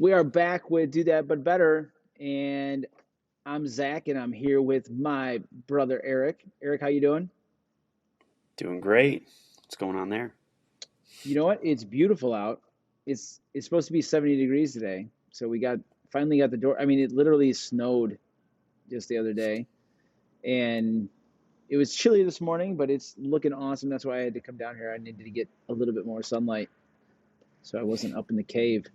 We are back with Do That But Better, and I'm Zach, and I'm here with my brother Eric. Eric, how you doing? Doing great. What's going on there? You know what? It's beautiful out. It's supposed to be 70 degrees today, so we got finally got the door. I mean, it literally snowed just the other day, and it was chilly this morning, but it's looking awesome. That's why I had to come down here. I needed to get a little bit more sunlight, so I wasn't up in the cave.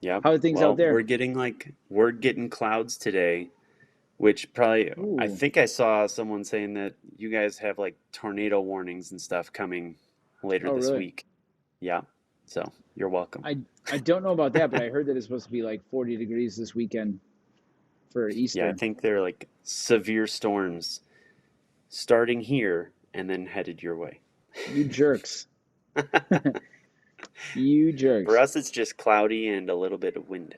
Yep. How are things out Well, there? we're getting clouds today, which probably I Ooh, think I saw someone saying that you guys have like tornado warnings and stuff coming later oh this really? week. Yeah. So, you're welcome. I don't know about that, but I heard that it's supposed to be like 40 degrees this weekend for Yeah, I Easter. think they're like severe storms starting here and then headed your way. You jerks. You For jerks. us, it's just cloudy and a little bit of wind.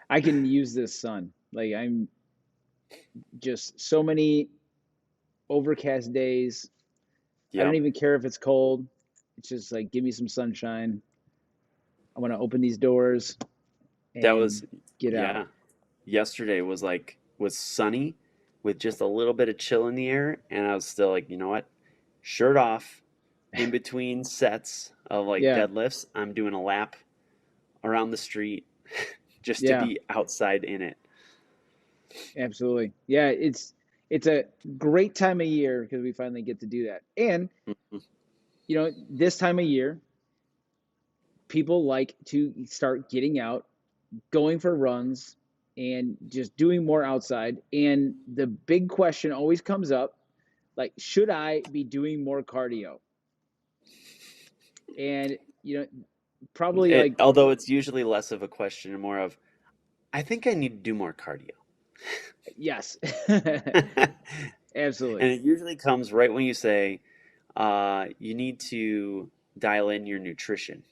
I can use this sun. Like I'm just so many overcast days. I don't Yep. even care if it's cold. It's just like give me some sunshine. I want to open these doors That and was, get out. yeah. Yesterday was sunny with just a little bit of chill in the air, and I was still like, you know what? Shirt off in between sets of like Yeah, deadlifts. I'm doing a lap around the street just to yeah, be outside in it. absolutely. Yeah, it's a great time of year because we finally get to do that. And Mhm. this time of year, people like to start getting out, going for runs, and just doing more outside. And the big question always comes up, like, should I be doing more cardio? And probably like Although it's usually less of a question and more of, I think I need to do more cardio. yes, And absolutely. it usually comes right when you say, you need to dial in your nutrition.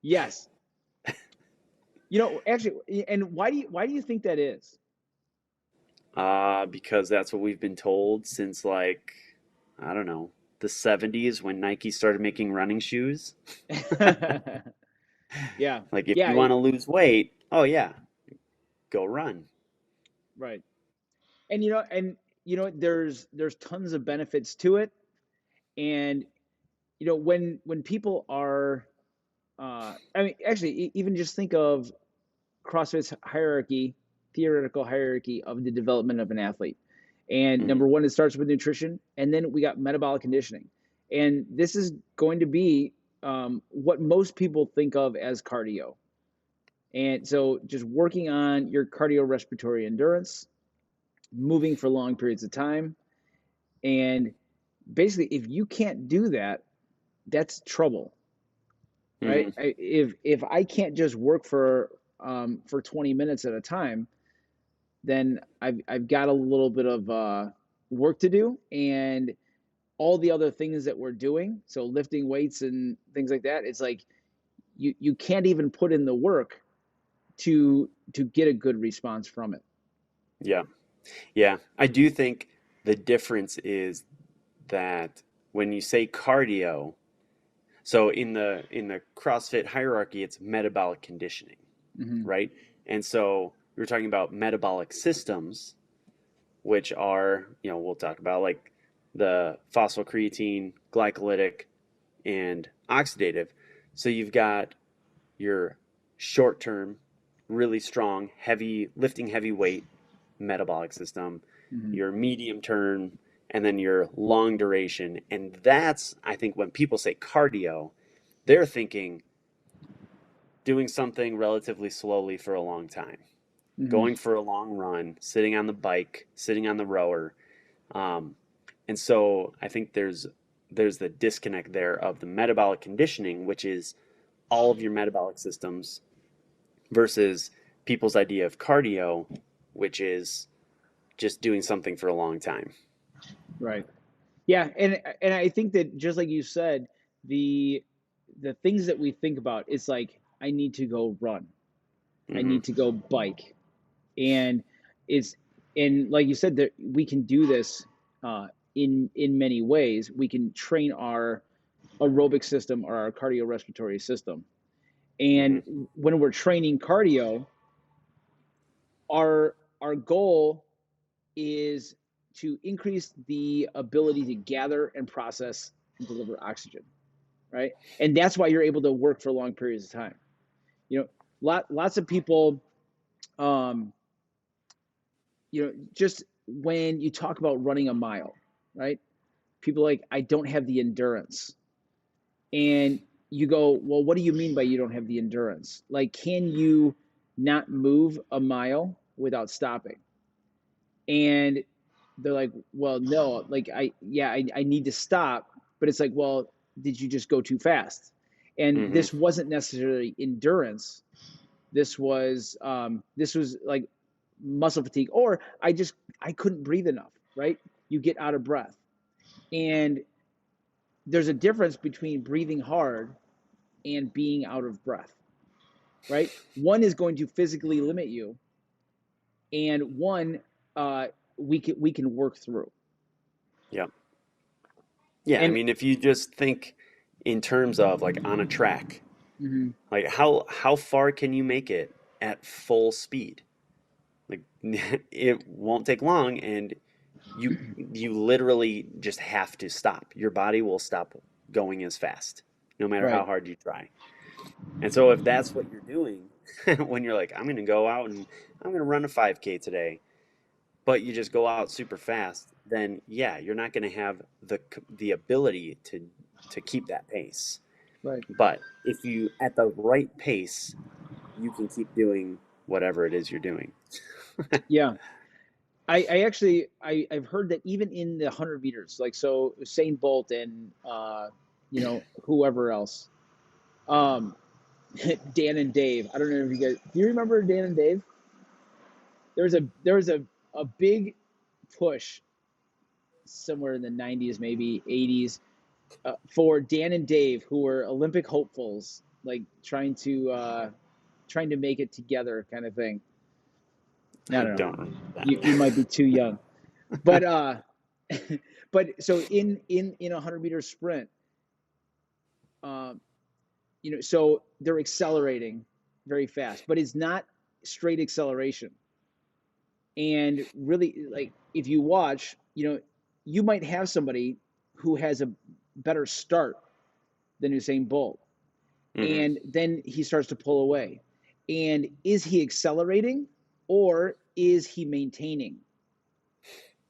Yes. Actually, and why do you think that is? Because that's what we've been told since like, I don't know, the 70s when Nike started making running shoes. Yeah. Like if Yeah, you want to lose weight, oh yeah, go run. right. And there's tons of benefits to it. And when people are I mean, actually, even just think of CrossFit's hierarchy, theoretical hierarchy of the development of an athlete. And Hmm. number one, it starts with nutrition, and then we got metabolic conditioning. And this is going to be what most people think of as cardio. And so, just working on your cardiorespiratory endurance, moving for long periods of time, and basically, if you can't do that, that's trouble, right? Hmm. If I can't just work for 20 minutes at a time, then I've got a little bit of work to do, and all the other things that we're doing, so lifting weights and things like that, it's like you can't even put in the work to get a good response from it. Yeah. Yeah. I do think the difference is that when you say cardio, so in the CrossFit hierarchy, it's metabolic conditioning, Hmm. right? And so we're talking about metabolic systems, which are, we'll talk about like the phosphocreatine, glycolytic, and oxidative. So you've got your short term, really strong, heavy, lifting heavy weight metabolic system, Hmm. your medium term, and then your long duration. And that's, I think, when people say cardio, they're thinking doing something relatively slowly for a long time, Hmm. going for a long run, sitting on the bike, sitting on the rower. Um, and so I think there's the disconnect there of the metabolic conditioning, which is all of your metabolic systems, versus people's idea of cardio, which is just doing something for a long time. Right. Yeah, and I think that just like you said, the the things that we think about, it's like I need to go run, I Hmm. need to go bike, and it's and like you said, that we can do this in many ways. We can train our aerobic system or our cardiorespiratory system. Hmm. And when we're training cardio, our goal is to increase the ability to gather and process and deliver oxygen, right? And that's why you're able to work for long periods of time. You know, lots of people, um, just when you talk about running a mile, right? People are like, I don't have the endurance. And you go, well, what do you mean by you don't have the endurance? Like, can you not move a mile without stopping? And they're like, well, no, like I need to stop. But it's like, well, did you just go too fast? And Hmm. this wasn't necessarily endurance. This was like muscle fatigue, or I couldn't breathe enough, right? You get out of breath. And there's a difference between breathing hard and being out of breath, right? One is going to physically limit you, and one uh, we can work through. Yeah. Yeah. I And mean, if you just think in terms of like on a track, mhm, like how far can you make it at full speed? Like it won't take long, and you literally just have to stop. Your body will stop going as fast, no matter how right, hard you try. And so if that's what you're doing, when you're like, I'm gonna go out and I'm gonna run a 5K today, but you just go out super fast, then yeah, you're not gonna have the ability to keep that pace. right, But if you at the right pace, you can keep doing whatever it is you're doing. yeah. I actually I've heard that even in the 100 meters, like so Usain Bolt and whoever else, um, Dan and Dave. I don't know if you guys do you remember Dan and Dave? There was a big push somewhere in the 90s, maybe 80s, for Dan and Dave, who were Olympic hopefuls, like trying to make it together, kind of thing. I I don't know. don't remember You might be that. too young, but but so in a 100 meter sprint, um, so they're accelerating very fast, but it's not straight acceleration. And really, like if you watch, you might have somebody who has a better start than Usain Bolt, Hmm. and then he starts to pull away. And is he accelerating or is he maintaining?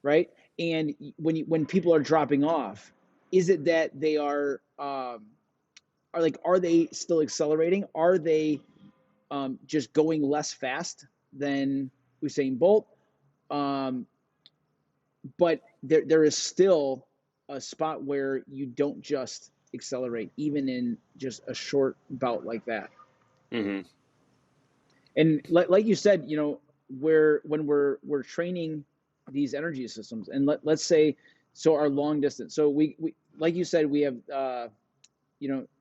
Right? And when people are dropping off, is it that they are they still accelerating? Are they just going less fast than Usain Bolt? Um, but there is still a spot where you don't just accelerate, even in just a short bout like that. Hmm. And like you said, where when we're training these energy systems, and let's say, so our long distance. So we like you said, we have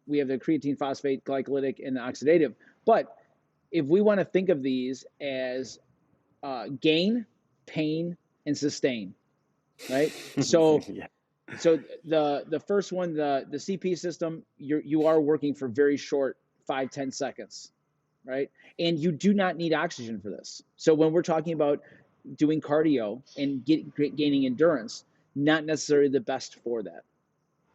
we have the creatine, phosphate, glycolytic, and the oxidative. But if we want to think of these as gain, pain, and sustain, right? So Yeah. so the first one, the CP system, you are working for very short 5-10 seconds, right? And you do not need oxygen for this. So when we're talking about doing cardio and gaining endurance, not necessarily the best for that,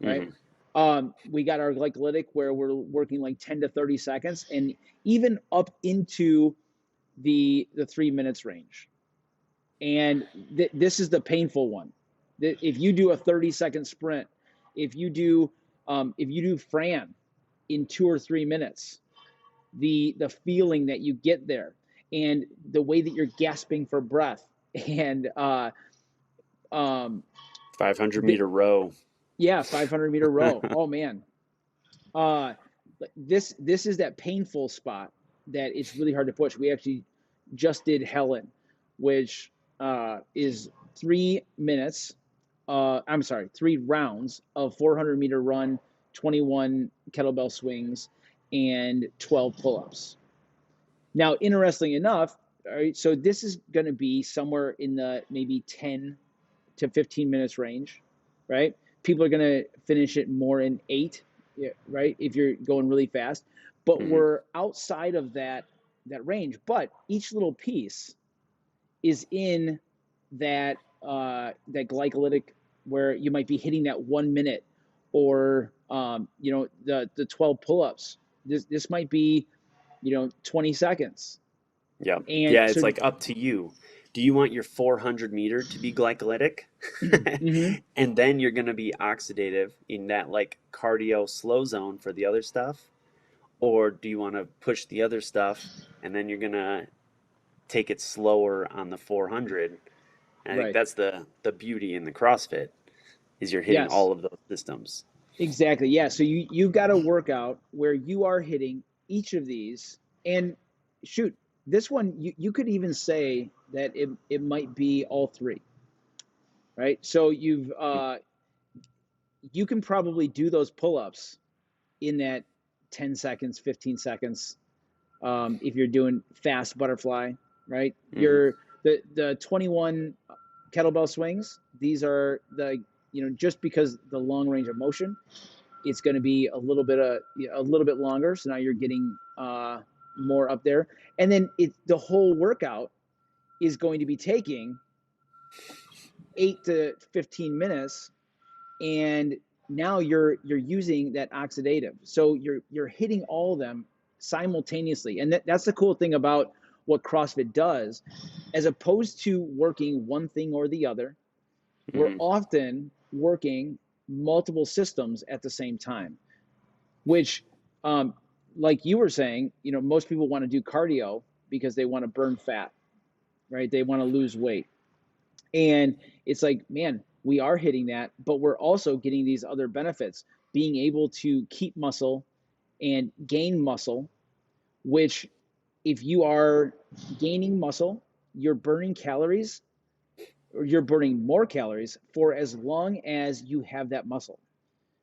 right? Hmm. We got our glycolytic where we're working like 10 to 30 seconds, and even up into the 3 minutes range. And this is the painful one. If you do a 30-second sprint, if you do Fran in 2 or 3 minutes, the feeling that you get there, and the way that you're gasping for breath, and um, 500 the, meter row. yeah, 500-meter row. Oh man, uh, this is that painful spot that it's really hard to push. We actually just did Helen, which is 3 minutes. I'm sorry, 3 rounds of 400-meter run, 21 kettlebell swings, and 12 pull-ups. Now, interestingly enough, all right, so this is going to be somewhere in the maybe 10 to 15 minutes range, right? People are going to finish it more in 8 yeah, right? If you're going really fast, but Hmm. we're outside of that range. But each little piece is in that glycolytic where you might be hitting that 1 minute, or the 12 pull-ups. This might be 20 seconds, Yeah. and Yeah, it's so. like up to you. Do you want your 400-meter to be glycolytic? Hmm. And then you're going to be oxidative in that like cardio slow zone for the other stuff? Or do you want to push the other stuff and then you're going to take it slower on the 400? And I think Right. that's the beauty in the CrossFit is you're hitting Yes. all of those systems. Exactly. Yeah. So you've got a workout where you are hitting each of these, and shoot, this one you could even say that it might be all three, right? So you can probably do those pull-ups in that 10 seconds, 15 seconds, if you're doing fast butterfly, right? Mm-hmm. The 21 kettlebell swings. These are just because the long range of motion, it's going to be a little bit longer. So now you're getting more up there, and then the whole workout is going to be taking 8 to 15 minutes, and now you're using that oxidative. So you're hitting all of them simultaneously, and that's the cool thing about what CrossFit does, as opposed to working one thing or the other. We're Mm-hmm. often working multiple systems at the same time, which, um, like you were saying, most people want to do cardio because they want to burn fat, right? They want to lose weight. And it's like, man, we are hitting that, but we're also getting these other benefits, being able to keep muscle and gain muscle, which, if you are gaining muscle, you're burning calories, or you're burning more calories for as long as you have that muscle.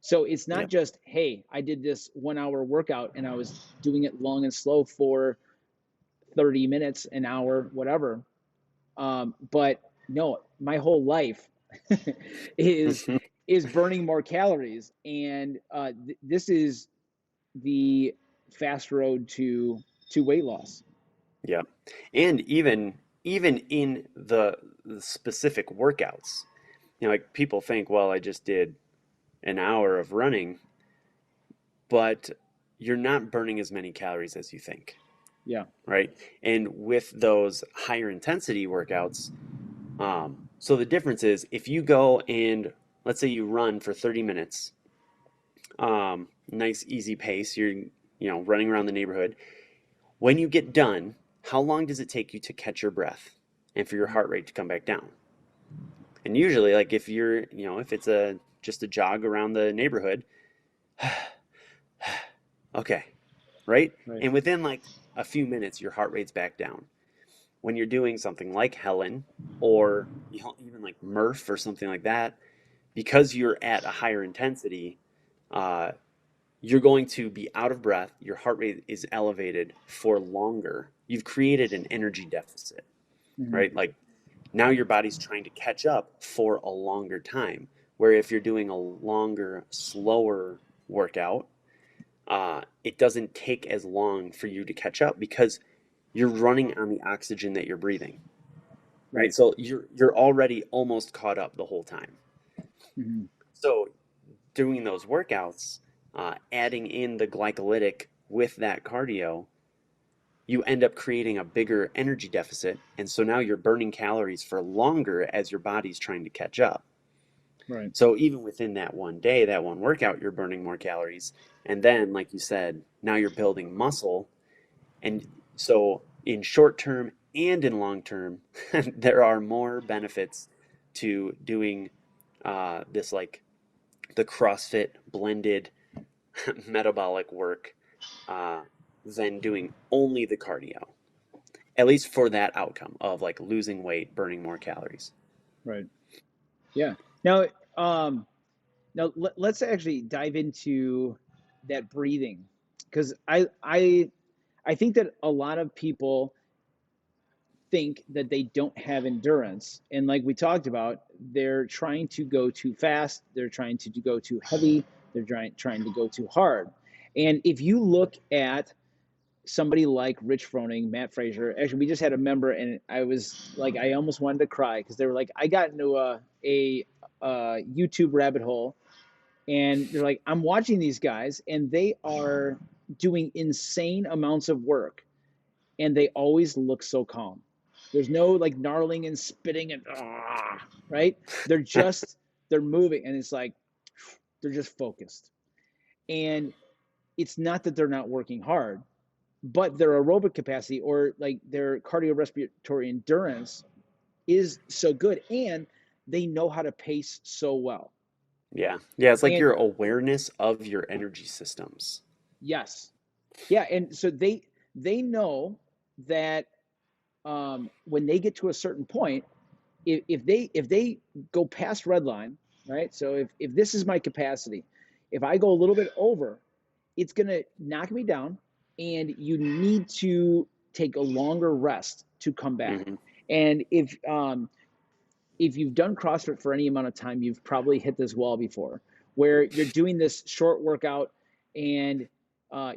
So it's not Yep. just, hey, I did this 1 hour workout and I was doing it long and slow for 30 minutes, an hour, whatever. But no, my whole life is is burning more calories, and this is the fast road to weight loss. Yeah. And even in the specific workouts, like people think, well, I just did an hour of running, but you're not burning as many calories as you think, Yeah. right? And with those higher intensity workouts, so the difference is if you go and let's say you run for 30 minutes, nice easy pace, you're running around the neighborhood. When you get done, how long does it take you to catch your breath and for your heart rate to come back down? And usually, like if you're, if it's a just a jog around the neighborhood, okay, right? Right. And within like a few minutes, your heart rate's back down. When you're doing something like Helen or even like Murph or something like that, because you're at a higher intensity, uh, you're going to be out of breath. Your heart rate is elevated for longer. You've created an energy deficit, Hmm. right? Like now your body's trying to catch up for a longer time. Where if you're doing a longer, slower workout, it doesn't take as long for you to catch up because you're running on the oxygen that you're breathing, right? Right. So you're already almost caught up the whole time. Hmm. So doing those workouts, adding in the glycolytic with that cardio, you end up creating a bigger energy deficit. And so now you're burning calories for longer as your body's trying to catch up. Right. So even within that one day, that one workout, you're burning more calories. And then, like you said, now you're building muscle. And so in short term and in long term, there are more benefits to doing this like the CrossFit blended metabolic work uh, than doing only the cardio, at least for that outcome of like losing weight, burning more calories. Right. Yeah. Now, um, let's actually dive into that breathing, because I think that a lot of people think that they don't have endurance. And like we talked about, they're trying to go too fast, they're trying to go too heavy, they're trying to go too hard. And if you look at somebody like Rich Froning, Matt Frazier, actually, we just had a member, and I was like, I almost wanted to cry because they were like, I got into a YouTube rabbit hole, and they're like, I'm watching these guys, and they are doing insane amounts of work, and they always look so calm. There's no like gnarling and spitting and right? They're just they're moving, and it's like they're just focused. And it's not that they're not working hard, but their aerobic capacity or like their cardiorespiratory endurance is so good, and they know how to pace so well. Yeah. Yeah, it's like And your awareness of your energy systems. yes, yeah, and so they know that when they get to a certain point, if they go past red line, right? So if this is my capacity, if I go a little bit over, it's gonna knock me down, and you need to take a longer rest to come back. Hmm. And if you've done CrossFit for any amount of time, you've probably hit this wall before, where you're doing this short workout, and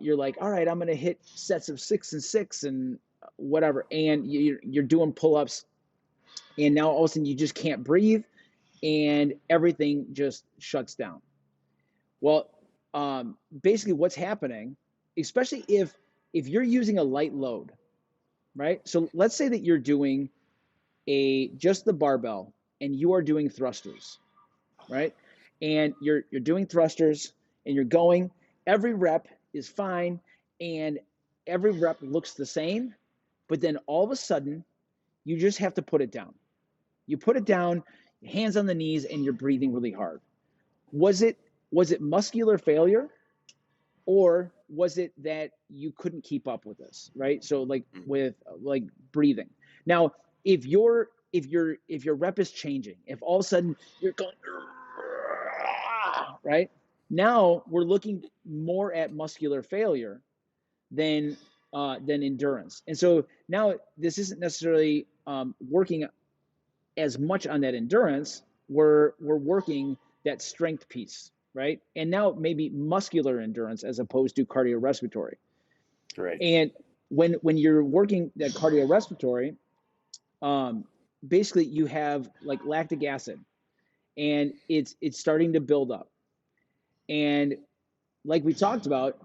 you're like, all right, I'm gonna hit sets of 6 and 6 and whatever, and you're doing pull-ups, and now all of a sudden you just can't breathe, and everything just shuts down. Well, basically what's happening, especially if you're using a light load, right? So let's say that you're doing a just the barbell, and you are doing thrusters, right? And you're doing thrusters, and you're going, every rep is fine, and every rep looks the same, but then all of a sudden you just have to put it down. You put it down, hands on the knees, and you're breathing really hard. Was it muscular failure, or was it that you couldn't keep up with this, right? So like with like breathing. Now, if your rep is changing, if all of a sudden you're going right, now we're looking more at muscular failure than endurance. And so now this isn't necessarily working as much on that endurance. We're working that strength piece, right? And now maybe muscular endurance as opposed to cardiorespiratory. Right. And when you're working that cardiorespiratory, um, basically you have like lactic acid, and it's starting to build up. And like we talked about,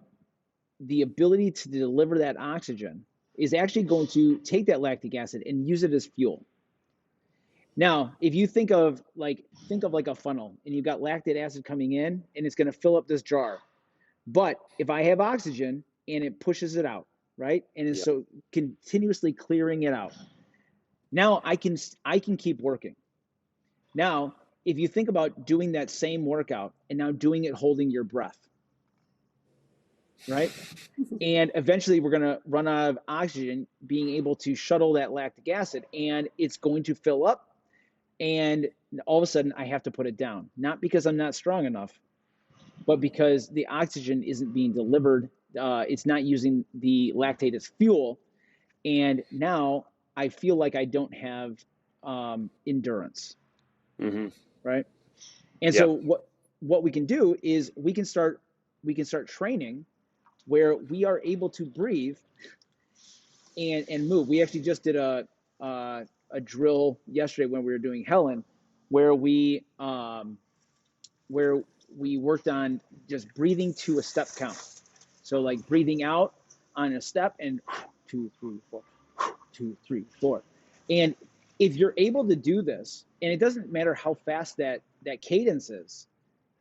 the ability to deliver that oxygen is actually going to take that lactic acid and use it as fuel. Now, if you think of like a funnel, and you've got lactic acid coming in, and it's going to fill up this jar. But if I have oxygen and it pushes it out, right? And it's Yep. so continuously clearing it out. Now I can keep working. Now, if you think about doing that same workout and now doing it holding your breath, right? And eventually we're going to run out of oxygen being able to shuttle that lactic acid, and it's going to fill up, and all of a sudden I have to put it down, not because I'm not strong enough, but because the oxygen isn't being delivered. It's not using the lactate as fuel, and now I feel like I don't have endurance, Hmm. right? And so Yep. what we can do is we can start training where we are able to breathe and move. We actually just did a drill yesterday when we were doing Helen, where we worked on just breathing to a step count. So like breathing out on a step, and 2, 3, 4, 2, 3, 4. And if you're able to do this, and it doesn't matter how fast that cadence is,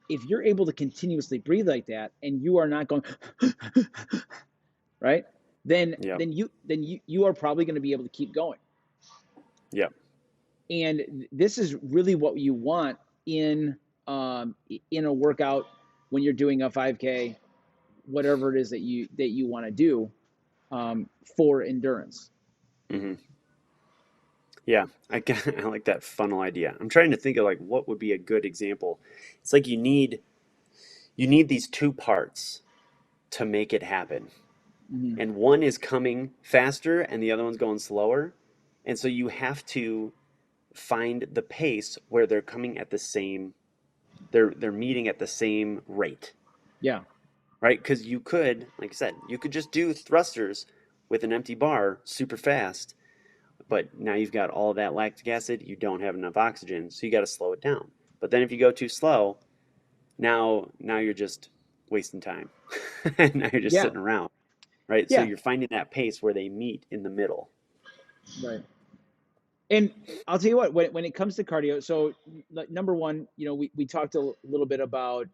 if you're able to continuously breathe like that, and you are not going right, then Yep. then you are probably going to be able to keep going. Yep. And this is really what you want in a workout when you're doing a 5K, whatever it is that you want to do for endurance. Hmm. Yeah, I like that funnel idea. I'm trying to think of like what would be a good example. It's like you need these two parts to make it happen. Hmm. And one is coming faster and the other one's going slower. And so you have to find the pace where they're coming at the same, they're meeting at the same rate, Yeah. right? Because you could, like I said, you could just do thrusters with an empty bar super fast, but now you've got all that lactic acid, you don't have enough oxygen, so you got to slow it down. But then if you go too slow, now you're just wasting time. Now you're just Yeah. sitting around, right? So Yeah. you're finding that pace where they meet in the middle. Right. And I'll tell you what, when it comes to cardio, so like, number one, we talked a little bit about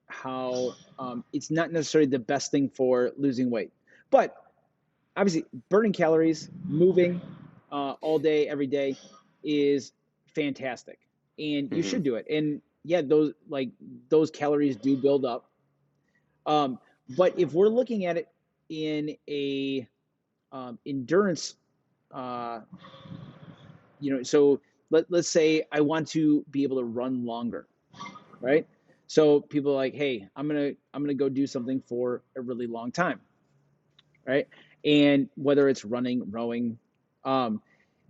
how it's not necessarily the best thing for losing weight, but obviously burning calories, moving all day, every day is fantastic, and you Hmm. should do it. And yeah, those calories do build up. But if we're looking at it in a endurance, uh, so let's say I want to be able to run longer, right? So people are like, hey, I'm gonna go do something for a really long time, right? And whether it's running, rowing, um,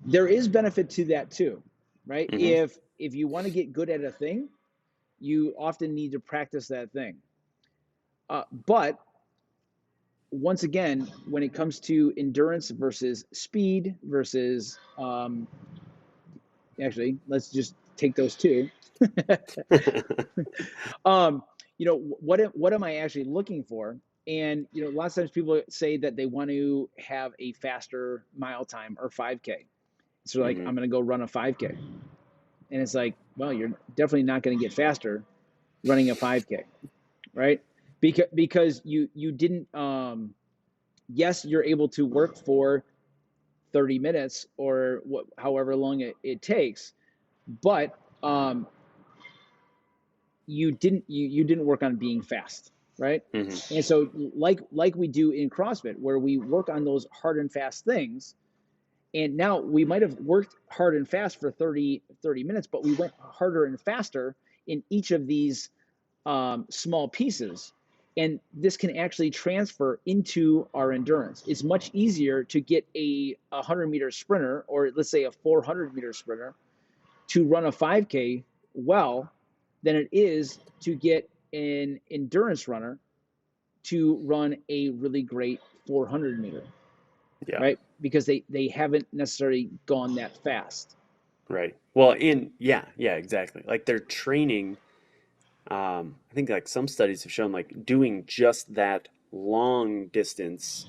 there is benefit to that too, right? Hmm. If you want to get good at a thing, you often need to practice that thing. But once again, when it comes to endurance versus speed versus actually, let's just take those two. um, what am I actually looking for? And a lot of times people say that they want to have a faster mile time or 5K. So like, Hmm. I'm going to go run a 5K, and it's like, well, you're definitely not going to get faster running a 5K, right? Because you didn't. Yes, you're able to work for 30 minutes or however long it takes, but you didn't work on being fast, right? Hmm. And so like we do in CrossFit, where we work on those hard and fast things, and now we might have worked hard and fast for 30 minutes, but we went harder and faster in each of these small pieces, and this can actually transfer into our endurance. It's much easier to get a 100-meter sprinter, or let's say a 400-meter sprinter, to run a 5K well than it is to get an endurance runner to run a really great 400 meter, Yeah. right? Because they haven't necessarily gone that fast. Right. Well, yeah, exactly. Like they're training. I think like some studies have shown like doing just that long distance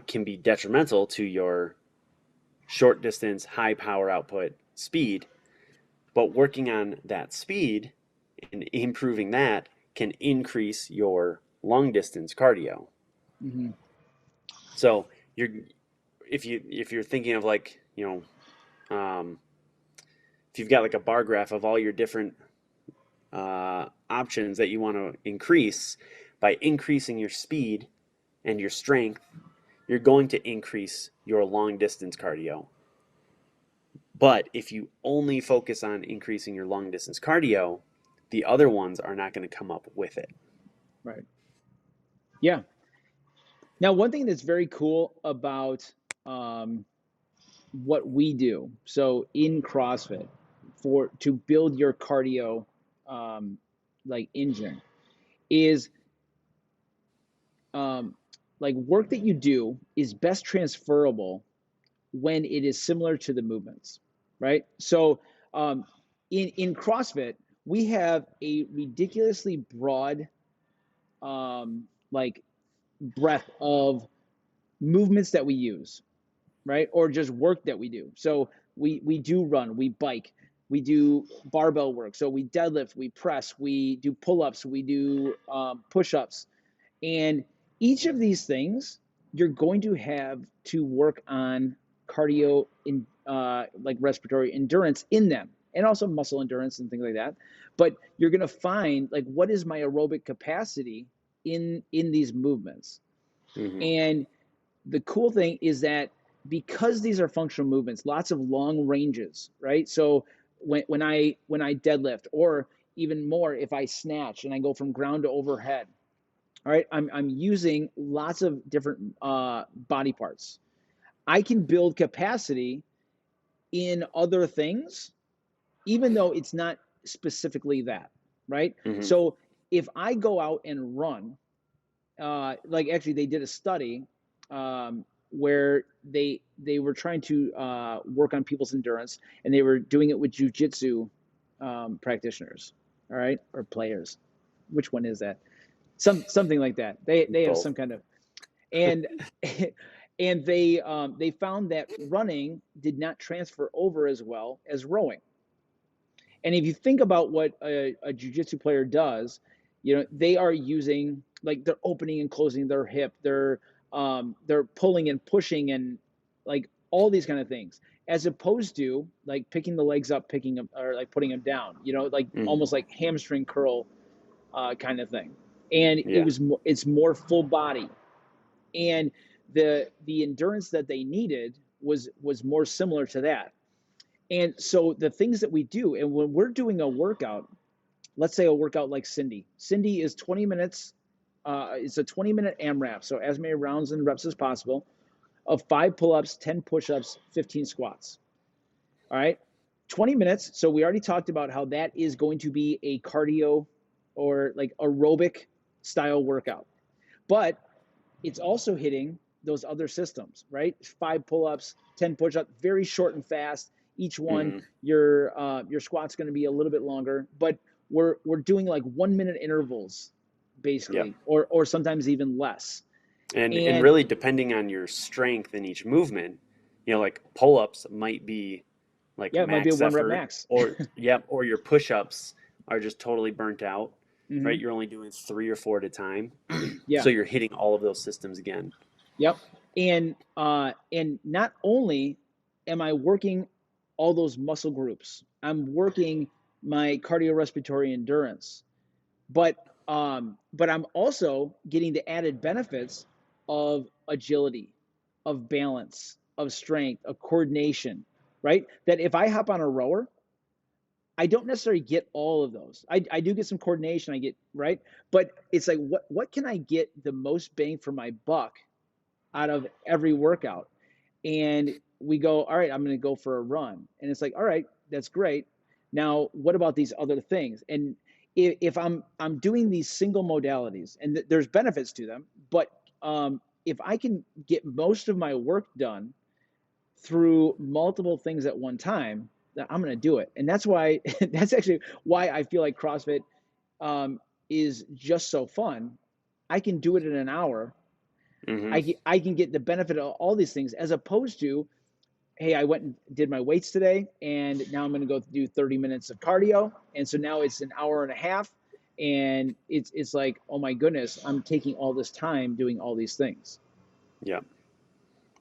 can be detrimental to your short distance, high power output speed. But working on that speed and improving that can increase your long distance cardio. Mm-hmm. So you're if you're thinking of like if you've got like a bar graph of all your different options that you want to increase, by increasing your speed and your strength, you're going to increase your long distance cardio. But if you only focus on increasing your long distance cardio, the other ones are not going to come up with it. Right. Yeah. Now, one thing that's very cool about um, what we do, so in CrossFit, for to build your cardio like engine, is um, like work that you do is best transferable when it is similar to the movements, right? So um, in CrossFit, we have a ridiculously broad like breadth of movements that we use, right? Or just work that we do. So we do run, we bike, we do barbell work. So we deadlift, we press, we do pull-ups, we do push-ups, and each of these things, you're going to have to work on cardio in like respiratory endurance in them, and also muscle endurance and things like that. But you're going to find like, what is my aerobic capacity in these movements? Mm-hmm. And the cool thing is that because these are functional movements, lots of long ranges, right? So when I deadlift, or even more if I snatch and I go from ground to overhead, all right, I'm using lots of different body parts. I can build capacity in other things, even though it's not specifically that, right? Hmm. So if I go out and run, like actually they did a study where they were trying to work on people's endurance, and they were doing it with jujitsu practitioners, all right, or players. Which one is that? Something like that. They have Both. some kind of, and and they found that running did not transfer over as well as rowing. And if you think about what a jujitsu player does, they are using, like, they're opening and closing their hip, they're pulling and pushing and like all these kind of things, as opposed to like picking the legs up, picking them, or like putting them down, like Hmm. almost like hamstring curl kind of thing. And Yeah. it's more full body, and the endurance that they needed was more similar to that. And so the things that we do, and when we're doing a workout, let's say a workout like Cindy is 20 minutes. It's a 20-minute AMRAP, so as many rounds and reps as possible, of 5 pull-ups, 10 push-ups, 15 squats. All right, 20 minutes. So we already talked about how that is going to be a cardio or like aerobic style workout, but it's also hitting those other systems, right? 5 pull-ups, 10 push-ups, very short and fast. Each one, Hmm. your squat's going to be a little bit longer, but we're doing like 1 minute intervals, Yeah. basically, or sometimes even less. And And really depending on your strength in each movement, like pull-ups might be like yeah, it might be a max 1 rep effort, max. or yep, or your push-ups are just totally burnt out, right? Hmm. You're only doing 3 or 4 at a time. Yeah. So you're hitting all of those systems again. Yep. And not only am I working all those muscle groups, I'm working my cardiorespiratory endurance, but I'm also getting the added benefits of agility, of balance, of strength, of coordination, right? That if I hop on a rower, I don't necessarily get all of those. I do get some coordination, I get, right, but it's like what can I get the most bang for my buck out of every workout? And we go, all right, I'm going to go for a run, and it's like, all right, that's great. Now what about these other things? And if I'm doing these single modalities, and there's benefits to them, but if I can get most of my work done through multiple things at one time, then I'm going to do it. And that's why that's actually why I feel like CrossFit um, is just so fun. I can do it in an hour. Hmm. I can get the benefit of all these things, as opposed to, hey, I went and did my weights today, and now I'm going to go do 30 minutes of cardio, and so now it's an hour and a half, and it's like, oh my goodness, I'm taking all this time doing all these things. Yeah.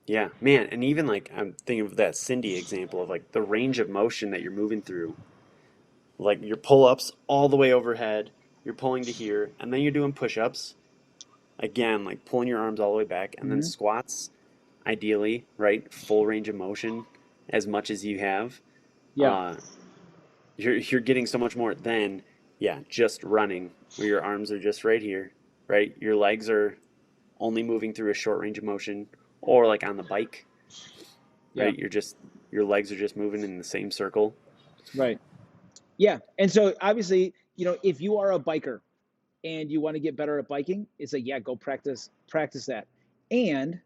Yeah, man. And even like I'm thinking of that Cindy example of like the range of motion that you're moving through, like your pull-ups all the way overhead, you're pulling to here, and then you're doing push-ups again, like pulling your arms all the way back, and then Mm-hmm. squats, ideally, right? Full range of motion as much as you have. Yeah, Uh, you're getting so much more than, yeah, just running where your arms are just right here, right? Your legs are only moving through a short range of motion, or like on the bike, yeah, right? Your legs are just moving in the same circle. right. Yeah, and so obviously, if you are a biker and you want to get better at biking, it's like, yeah, go practice that. And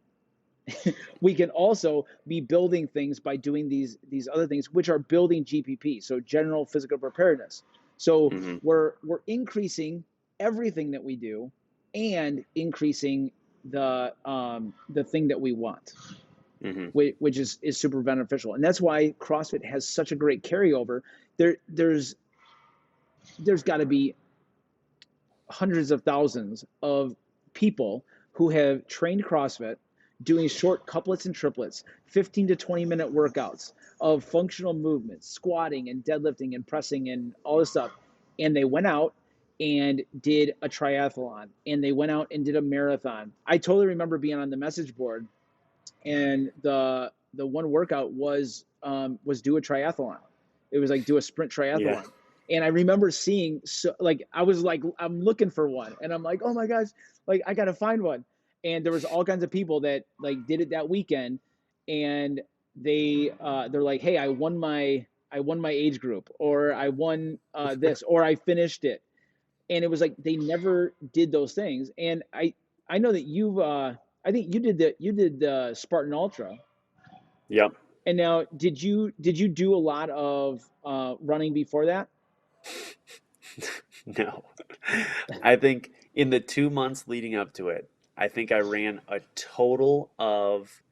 we can also be building things by doing these other things, which are building GPP, so general physical preparedness. So Hmm. we're increasing everything that we do, and increasing the thing that we want, Hmm. which is super beneficial. And that's why CrossFit has such a great carryover. There's got to be hundreds of thousands of people who have trained CrossFit, doing short couplets and triplets, 15 to 20-minute workouts of functional movements, squatting and deadlifting and pressing and all this stuff. And they went out and did a triathlon, and they went out and did a marathon. I totally remember being on the message board, and the one workout was do a triathlon. It was like do a sprint Yeah. triathlon. And I remember seeing, so like I was like, I'm looking for one, and I'm like, oh my gosh, like I gotta find one. And there was all kinds of people that like did it that weekend, and they're like, hey, I won my age group, or I won this, or I finished it. And it was like they never did those things. And I know that you've I think you did the Spartan Ultra. Yep. And now, did you do a lot of running before that? No. I think in the 2 months leading up to it, I think I ran a total of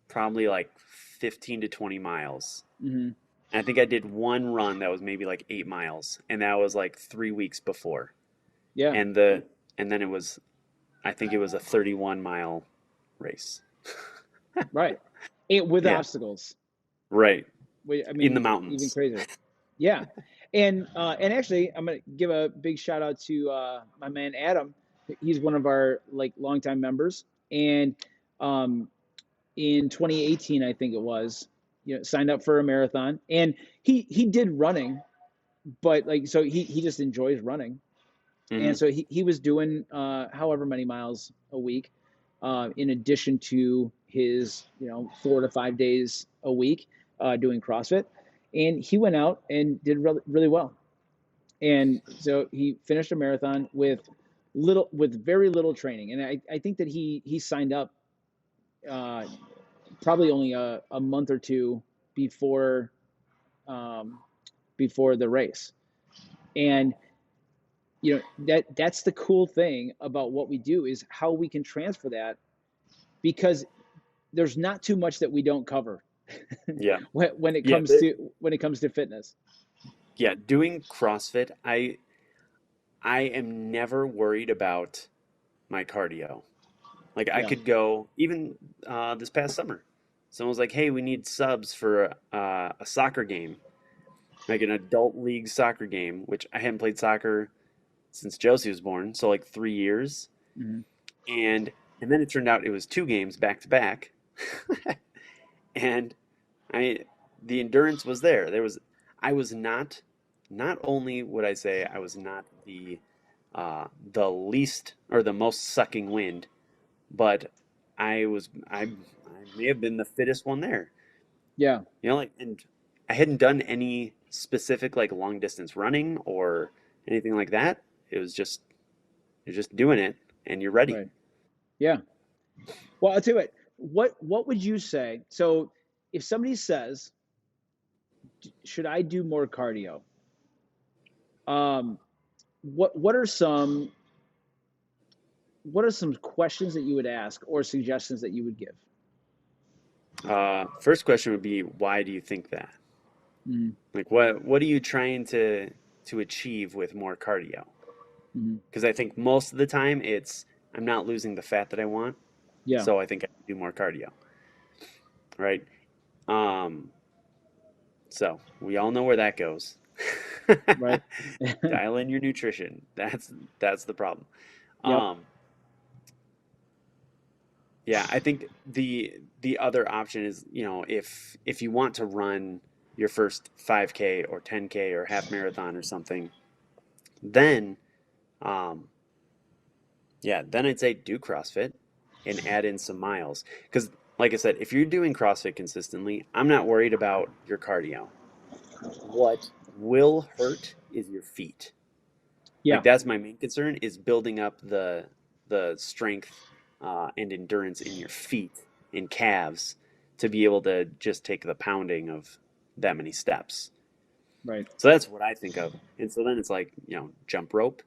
probably like 15 to 20 miles. Hmm. And I think I did one run that was maybe like 8 miles, and that was like 3 weeks before. Yeah, And then it was, I think it was a 31-mile race. right. And with Yeah, obstacles. right. I In the mean, even mountains. crazier. Yeah, and actually, I'm gonna give a big shout out to my man Adam. He's one of our like longtime members, and um, in 2018, I think it was, signed up for a marathon, and he did running, but like so he just enjoys running, and Hmm. so he was doing however many miles a week, in addition to his 4 to 5 days a week doing CrossFit, and he went out and did really really well, and so he finished a marathon with very little training, and I think that he signed up uh, probably only a month or two before um, before the race, and that's the cool thing about what we do is how we can transfer that, because there's not too much that we don't cover Yeah. when it Yeah. comes to fitness. Yeah. Doing CrossFit, I am never worried about my cardio. Like I Yeah. could go even this past summer. Someone was like, "Hey, we need subs for a soccer game, like an adult league soccer game," which I hadn't played soccer since Josie was born, so like 3 years. Hmm. And and then it turned out it was two games back to back, and I the endurance was there. I was not only would I say I was not the least or the most sucking wind, but I may have been the fittest one there. Yeah. Like, and I hadn't done any specific like long distance running or anything like that. It was just you're just doing it and you're ready. Right. Yeah. Well, I'll tell you what would you say? So if somebody says, should I do more cardio? Um, what are some questions that you would ask or suggestions that you would give? First question would be, why do you think that? Hmm. Like, what are you trying to achieve with more cardio? Hmm. Because I think most of the time it's I'm not losing the fat that I want, Yeah. so I think I can do more cardio, right? Um, so we all know where that goes. Right. Dial in your nutrition. That's the problem. Yep. Um, yeah, I think the other option is, if you want to run your first 5K or 10K or half marathon or something, then um, yeah, then I'd say do CrossFit and add in some miles. Because, like I said, if you're doing CrossFit consistently, I'm not worried about your cardio. What will hurt is your feet. Like Yeah. that's my main concern is building up the strength and endurance in your feet and calves to be able to just take the pounding of that many steps. Right. So that's what I think of. And so then it's like, jump rope,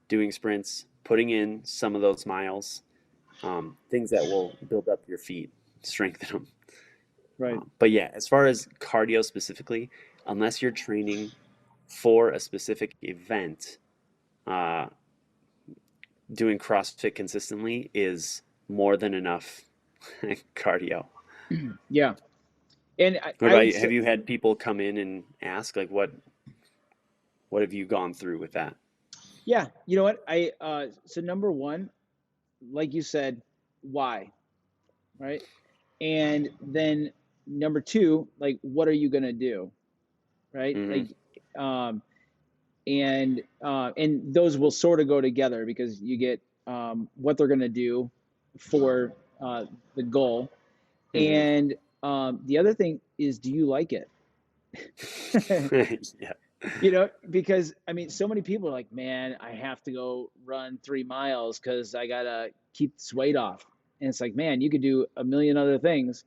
doing sprints, putting in some of those miles, things that will build up your feet, strengthen them. Right. But yeah, as far as cardio specifically, unless you're training for a specific event, uh, doing CrossFit consistently is more than enough cardio. Yeah. And What I about would you? say, Have you had people come in and ask like what have you gone through with that? yeah, you know what? So number one, like you said, why, right? And then number two, like, what are you gonna do, right? Hmm. Like, um, and those will sort of go together because you get what they're gonna do for the goal, Hmm. And the other thing is, do you like it? Yeah. Because I mean, so many people are like, man, I have to go run 3 miles because I gotta keep this weight off. And it's like, man, you could do a million other things,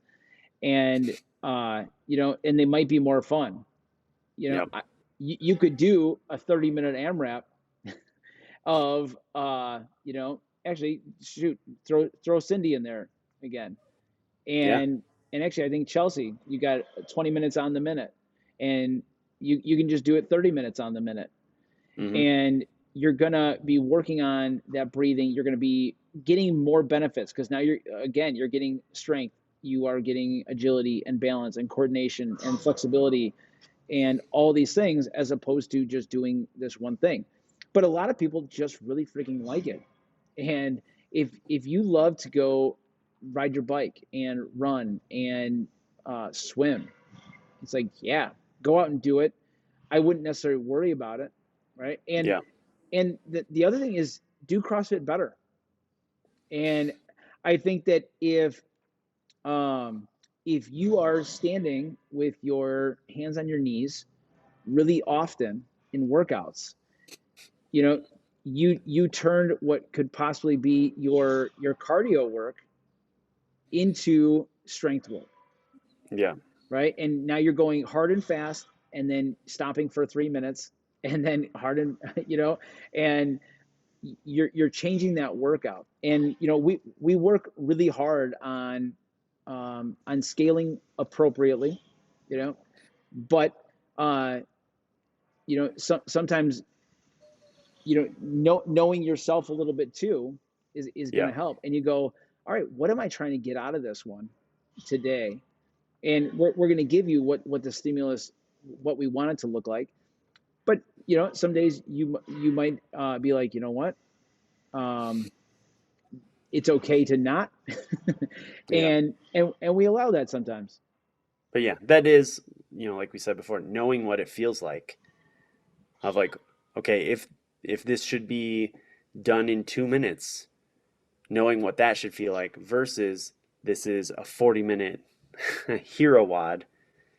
and and they might be more fun. You know, Yep. I, you could do a 30-minute AMRAP of actually shoot, throw Cindy in there again. Yeah. And actually I think Chelsea, you got 20 minutes on the minute, and you can just do it 30 minutes on the minute, Hmm. and you're gonna be working on that breathing. You're gonna be getting more benefits because now you're getting strength, you are getting agility and balance and coordination and flexibility and all these things, as opposed to just doing this one thing. But a lot of people just really freaking like it. And if you love to go ride your bike and run and swim, it's like, yeah, go out and do it. I wouldn't necessarily worry about it, right? And Yeah. the other thing is, do CrossFit better. And I think that if you are standing with your hands on your knees really often in workouts, you know, you turned what could possibly be your cardio work into strength work, Yeah. right? And now you're going hard and fast, and then stopping for 3 minutes, and then hard and and you're changing that workout. And we work really hard on scaling appropriately, you know, but sometimes knowing yourself a little bit too is going Yeah. to help. And you go, all right, what am I trying to get out of this one today? And we're going to give you what the stimulus, what we want it to look like. But some days you might be like, you know what, um, it's okay to not. Yeah. And we allow that sometimes. But yeah, that is, like we said before, knowing what it feels like of like, okay, if this should be done in 2 minutes, knowing what that should feel like versus this is a 40-minute hero wad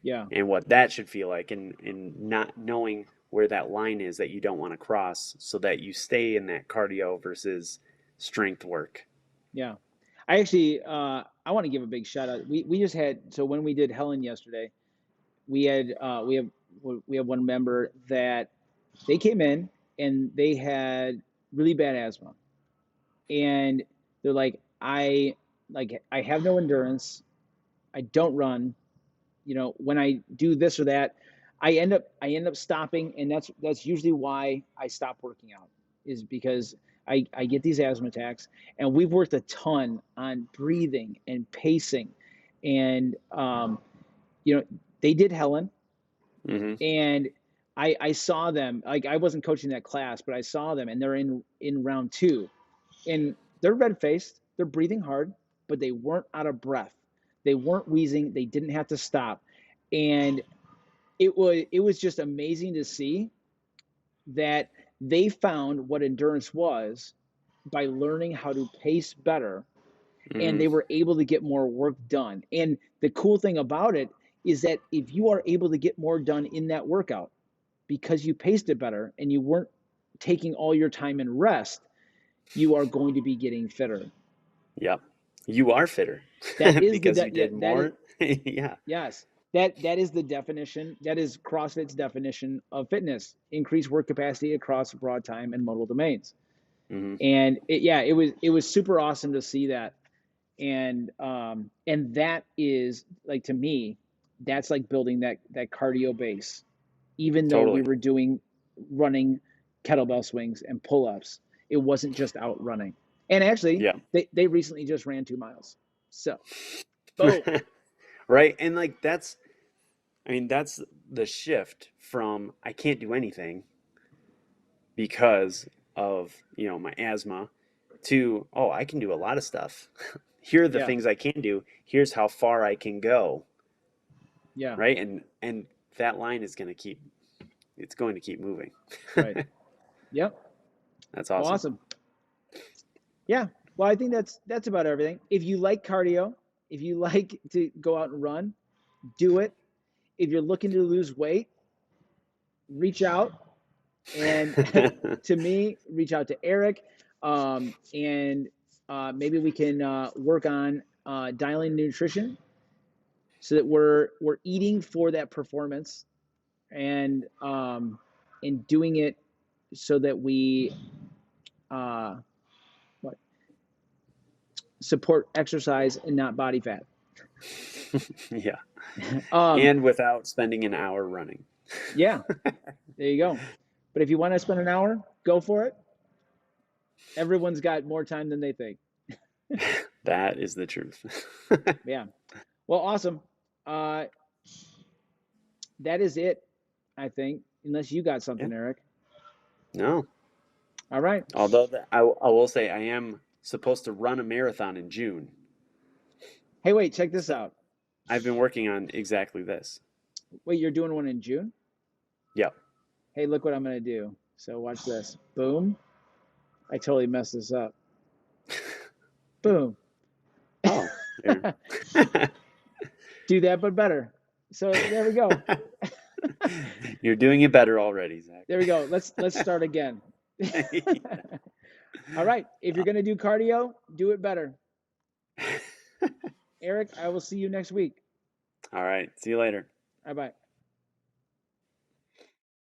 Yeah, and what that should feel like, and not knowing where that line is that you don't want to cross so that you stay in that cardio versus strength work. yeah. I actually I want to give a big shout out. We just had, so when we did Helen yesterday, we had we have one member that they came in and they had really bad asthma, and they're like I have no endurance, I don't run, when I do this or that, I end up stopping. And that's usually why I stop working out, is because I get these asthma attacks. And we've worked a ton on breathing and pacing. And you know they did Helen, Hmm. and I saw them, like, I wasn't coaching that class, but I saw them, and they're in round two, and they're red faced, they're breathing hard, but they weren't out of breath, they weren't wheezing, they didn't have to stop. And it was just amazing to see that they found what endurance was by learning how to pace better, and Hmm. they were able to get more work done. And the cool thing about it is that if you are able to get more done in that workout because you paced it better and you weren't taking all your time in rest, you are going to be getting fitter. Yep. You are fitter That is because you yeah, did that is, more. Yeah. yes, that is the definition. That is CrossFit's definition of fitness: increase work capacity across broad time and modal domains. Hmm. And it was super awesome to see that. And that is, like, to me, that's like building that cardio base. Even though we Totally. were doing running, kettlebell swings, and pull-ups, it wasn't just out running. And actually, Yeah. they recently just ran 2 miles. So boom. Right. And like that's the shift from I can't do anything because of, my asthma to, oh, I can do a lot of stuff. Here are the Yeah, things I can do. Here's how far I can go. yeah, Right. And that line is it's going to keep moving. right. Yep. That's Well, awesome. awesome. Yeah. Well, I think that's about everything. If you like cardio, If you like to go out and run, do it. If you're looking to lose weight, reach out. And to me, reach out to Eric. And maybe we can work on dialing nutrition so that we're eating for that performance and doing it so that we uh, what, support exercise and not body fat. Yeah. um, And without spending an hour running. yeah, there you go. But if you want to spend an hour, go for it. Everyone's got more time than they think. That is the truth. Yeah. Well, awesome. Uh, that is it, I think, unless you got Yeah. something, Eric. No. All right. Although I will say I am supposed to run a marathon in June. Hey, wait, check this So out. I've been working on exactly this. Wait, you're doing one in June? Yep. Hey, look what I'm going to do. So watch this. Boom. I totally messed this up. Boom. Oh. There. Do that, but better. So there we go. You're doing it better already, Zach. There we go. Let's start again. Yeah. All right. If you're going to do cardio, do it better. Eric, I will see you next week. All right. See you later. Bye bye.